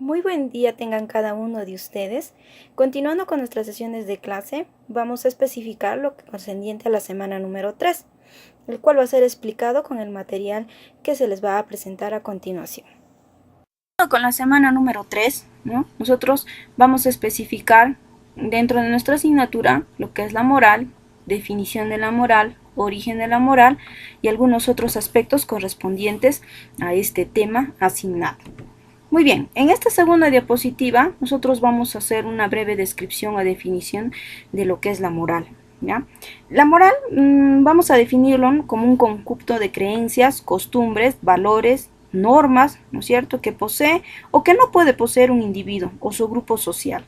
Muy buen día tengan cada uno de ustedes. Continuando con nuestras sesiones de clase, vamos a especificar lo concerniente a la semana número 3, el cual va a ser explicado con el material que se les va a presentar a continuación. Con la semana número 3, nosotros vamos a especificar dentro de nuestra asignatura lo que es la moral, definición de la moral, origen de la moral y algunos otros aspectos correspondientes a este tema asignado. Muy bien, en esta segunda diapositiva nosotros vamos a hacer una breve descripción o definición de lo que es la moral. ¿Ya? La moral vamos a definirlo como un conjunto de creencias, costumbres, valores, normas, ¿no es cierto?, que posee o que no puede poseer un individuo o su grupo social.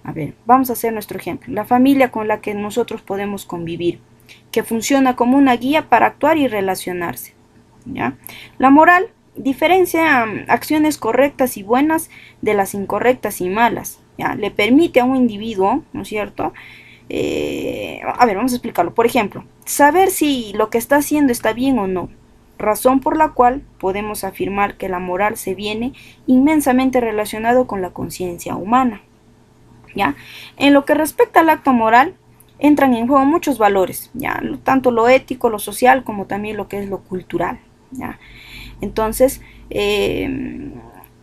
A ver, vamos a hacer nuestro ejemplo. La familia con la que nosotros podemos convivir, que funciona como una guía para actuar y relacionarse. ¿Ya? La moral diferencia acciones correctas y buenas de las incorrectas y malas. ¿Ya? Le permite a un individuo, ¿no es cierto? A ver, vamos a explicarlo. Por ejemplo, saber si lo que está haciendo está bien o no. Razón por la cual podemos afirmar que la moral se viene inmensamente relacionado con la conciencia humana. ¿Ya? En lo que respecta al acto moral, entran en juego muchos valores, ¿ya? Tanto lo ético, lo social, como también lo que es lo cultural. ¿Ya? Entonces,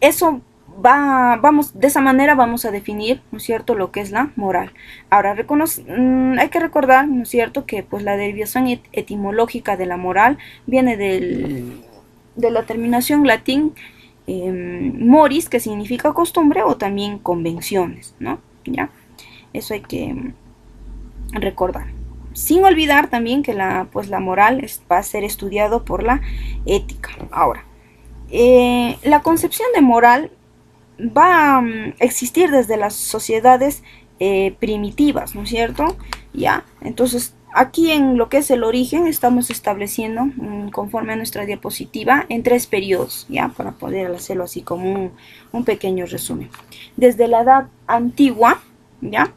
eso de esa manera vamos a definir, ¿no es cierto?, lo que es la moral. Ahora, hay que recordar, ¿no es cierto?, que pues la derivación etimológica de la moral viene de la terminación latín moris, que significa costumbre o también convenciones, ¿no? ¿Ya? Eso hay que recordar. Sin olvidar también que la moral va a ser estudiado por la ética. Ahora, la concepción de moral va a existir desde las sociedades primitivas, ¿no es cierto? Ya, entonces aquí en lo que es el origen estamos estableciendo, conforme a nuestra diapositiva, en 3 periodos, ya, para poder hacerlo así como un pequeño resumen. Desde la edad antigua, ya,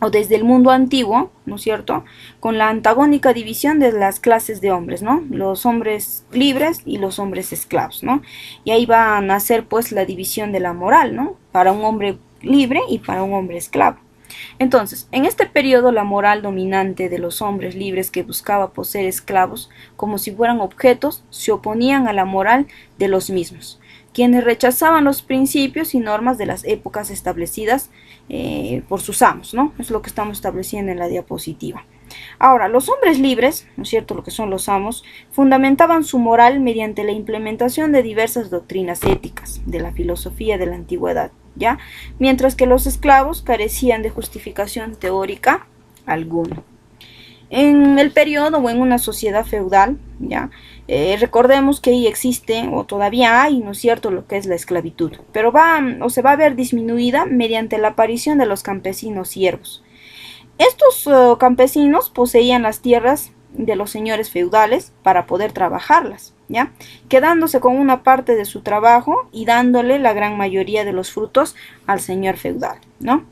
o desde el mundo antiguo, ¿no es cierto?, con la antagónica división de las clases de hombres, ¿no?, los hombres libres y los hombres esclavos, ¿no?, y ahí va a nacer pues la división de la moral, ¿no?, para un hombre libre y para un hombre esclavo. Entonces, en este periodo la moral dominante de los hombres libres que buscaba poseer esclavos como si fueran objetos se oponían a la moral de los mismos, quienes rechazaban los principios y normas de las épocas establecidas por sus amos, ¿no? Es lo que estamos estableciendo en la diapositiva. Ahora, los hombres libres, ¿no es cierto?, lo que son los amos, fundamentaban su moral mediante la implementación de diversas doctrinas éticas de la filosofía de la antigüedad, ¿ya? Mientras que los esclavos carecían de justificación teórica alguna. En el periodo o en una sociedad feudal, ¿ya? Recordemos que ahí existe o todavía hay, ¿no es cierto?, lo que es la esclavitud, pero se va a ver disminuida mediante la aparición de los campesinos siervos. Estos campesinos poseían las tierras de los señores feudales para poder trabajarlas, ¿ya?, quedándose con una parte de su trabajo y dándole la gran mayoría de los frutos al señor feudal, ¿no?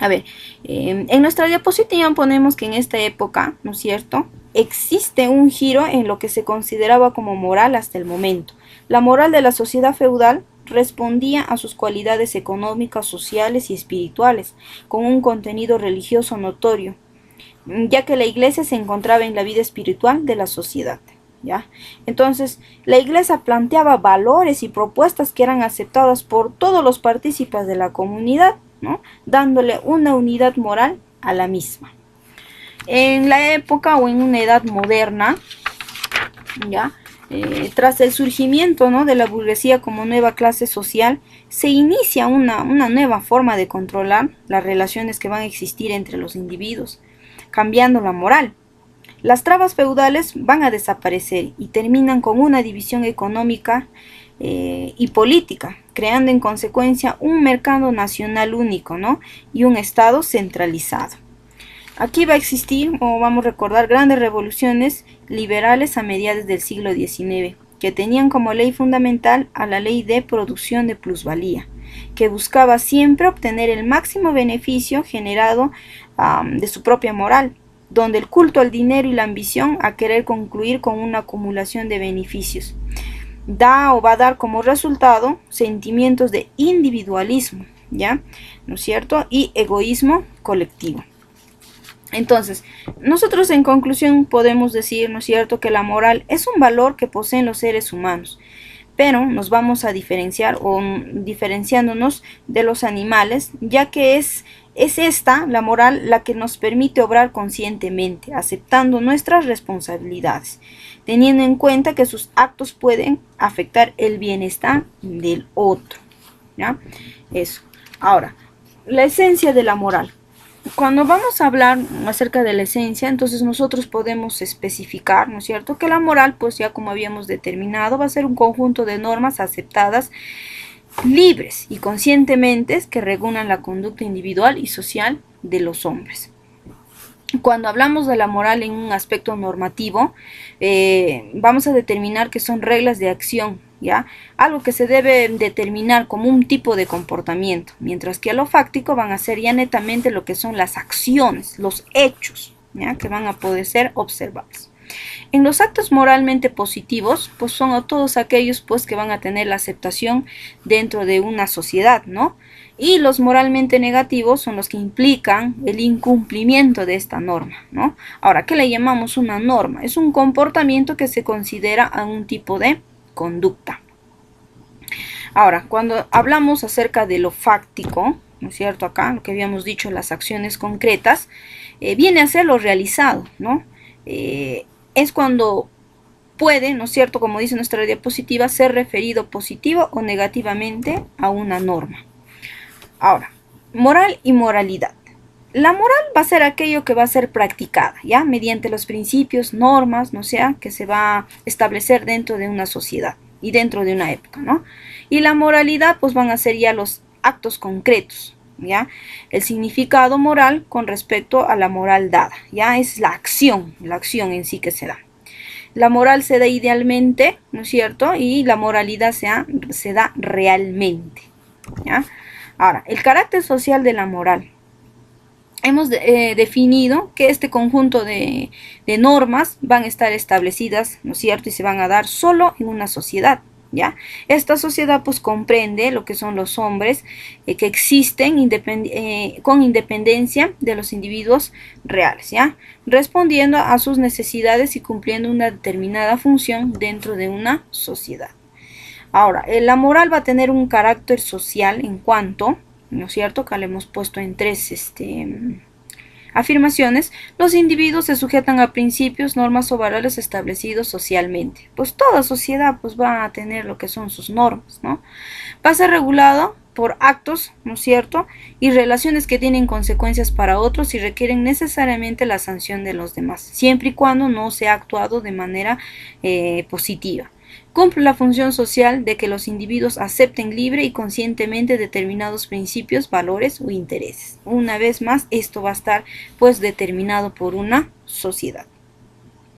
A ver, en nuestra diapositiva ponemos que en esta época, ¿no es cierto?, existe un giro en lo que se consideraba como moral hasta el momento. La moral de la sociedad feudal respondía a sus cualidades económicas, sociales y espirituales, con un contenido religioso notorio, ya que la iglesia se encontraba en la vida espiritual de la sociedad. ¿Ya? Entonces, la iglesia planteaba valores y propuestas que eran aceptadas por todos los partícipes de la comunidad, ¿no?, dándole una unidad moral a la misma. En la época o en una edad moderna, ¿ya?, tras el surgimiento, ¿no?, de la burguesía como nueva clase social, se inicia una nueva forma de controlar las relaciones que van a existir entre los individuos, cambiando la moral. Las trabas feudales van a desaparecer y terminan con una división económica y política, creando en consecuencia un mercado nacional único, ¿no?, y un Estado centralizado. Aquí va a existir, o vamos a recordar, grandes revoluciones liberales a mediados del siglo XIX, que tenían como ley fundamental a la ley de producción de plusvalía, que buscaba siempre obtener el máximo beneficio generado de su propia moral, donde el culto al dinero y la ambición a querer concluir con una acumulación de beneficios. da o va a dar como resultado sentimientos de individualismo, ¿ya? ¿No es cierto? Y egoísmo colectivo. Entonces, nosotros en conclusión podemos decir, ¿no es cierto?, que la moral es un valor que poseen los seres humanos, pero nos vamos a diferenciar o diferenciándonos de los animales, ya que es esta, la moral, la que nos permite obrar conscientemente, aceptando nuestras responsabilidades, teniendo en cuenta que sus actos pueden afectar el bienestar del otro, ¿ya? Eso. Ahora, la esencia de la moral. Cuando vamos a hablar acerca de la esencia, entonces nosotros podemos especificar, ¿no es cierto?, que la moral, pues ya como habíamos determinado, va a ser un conjunto de normas aceptadas, libres y conscientemente, que regulan la conducta individual y social de los hombres. Cuando hablamos de la moral en un aspecto normativo, vamos a determinar que son reglas de acción, ¿ya? Algo que se debe determinar como un tipo de comportamiento, mientras que a lo fáctico van a ser ya netamente lo que son las acciones, los hechos, ¿ya?, que van a poder ser observables. En los actos moralmente positivos, pues son todos aquellos pues que van a tener la aceptación dentro de una sociedad, ¿no? Y los moralmente negativos son los que implican el incumplimiento de esta norma, ¿no? Ahora, ¿qué le llamamos una norma? Es un comportamiento que se considera a un tipo de conducta. Ahora, cuando hablamos acerca de lo fáctico, ¿no es cierto? Acá, lo que habíamos dicho, las acciones concretas, viene a ser lo realizado, ¿no? Es cuando puede, ¿no es cierto?, como dice nuestra diapositiva, ser referido positivo o negativamente a una norma. Ahora, moral y moralidad. La moral va a ser aquello que va a ser practicada, ¿ya?, mediante los principios, normas, ¿no sea?, que se va a establecer dentro de una sociedad y dentro de una época, ¿no? Y la moralidad, pues van a ser ya los actos concretos, ¿ya? El significado moral con respecto a la moral dada, ¿ya? Es la acción en sí que se da. La moral se da idealmente, ¿no es cierto?, y la moralidad se da realmente, ¿ya? Ahora, el carácter social de la moral. Hemos definido que este conjunto de normas van a estar establecidas, ¿no es cierto?, y se van a dar solo en una sociedad, ¿ya? Esta sociedad pues comprende lo que son los hombres que existen con independencia de los individuos reales, ¿ya?, respondiendo a sus necesidades y cumpliendo una determinada función dentro de una sociedad. Ahora, la moral va a tener un carácter social en cuanto, ¿no es cierto?, que le hemos puesto en tres afirmaciones. Los individuos se sujetan a principios, normas o valores establecidos socialmente. Pues toda sociedad pues va a tener lo que son sus normas, ¿no? Va a ser regulado por actos, ¿no es cierto?, y relaciones que tienen consecuencias para otros y requieren necesariamente la sanción de los demás, siempre y cuando no se ha actuado de manera positiva. Cumple la función social de que los individuos acepten libre y conscientemente determinados principios, valores o intereses. Una vez más, esto va a estar pues determinado por una sociedad.